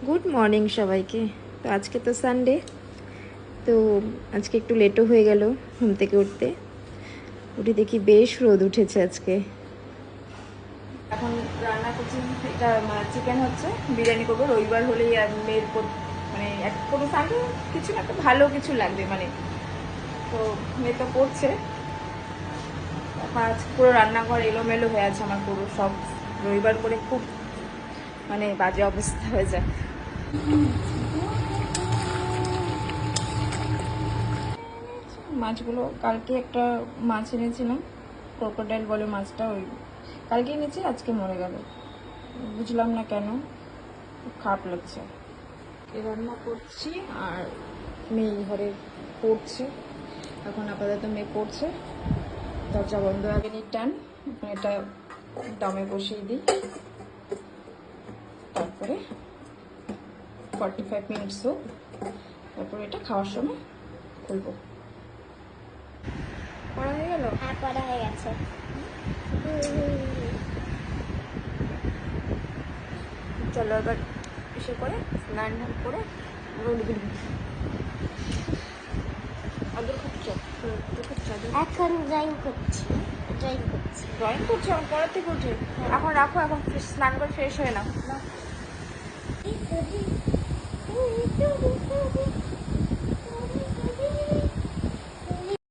Good morning সবাইকে। তো আজকে তো সানডে, তো আজকে একটু লেটও হয়ে গেল ঘুম থেকে উঠতে। দেখি বেশ রোদ উঠেছে আজকে। এখন রান্না করছি, এটা চিকেন হচ্ছে, বিরিয়ানি করবো। রবিবার হলেই আর মেয়ের মানে কোনো সানডে কিছু না, একটা ভালো কিছু লাগবে মানে। তো মেয়ে তো করছে, এখন আজকে পুরো রান্নাঘর এলোমেলো হয়ে আছে আমার পুরো সব। রবিবার করে খুব মানে বাজে অবস্থা হয়ে যায়। মাছগুলো কালকে একটা মাছ এনেছিলাম, ক্রোকোডাইল বলে মাছটা, ওই কালকে এনেছি, আজকে মরে গেল। বুঝলাম না কেন, খুব খারাপ লাগছে। রান্না করছি আর মেয়ে ঘরে পড়ছে। এখন আপাতত মেয়ে পড়ছে, দরজা বন্ধ। আগে টান, এটা দমে বসিয়ে দিই, তারপরে 45 মিনিটস হোক, তারপরে এটা খাওয়ার সময় খুলবো। পড়া হয়ে গেল? হ্যাঁ, পড়া হয়ে গেছে। চলো এবার এসে করে স্নান ধান করে এখন ড্রয়িং করছি। ড্রয়িং করছো? এখন পড়ার থেকে উঠে এখন রাখো, এখন স্নান করে ফ্রেশ হয়ে নাও।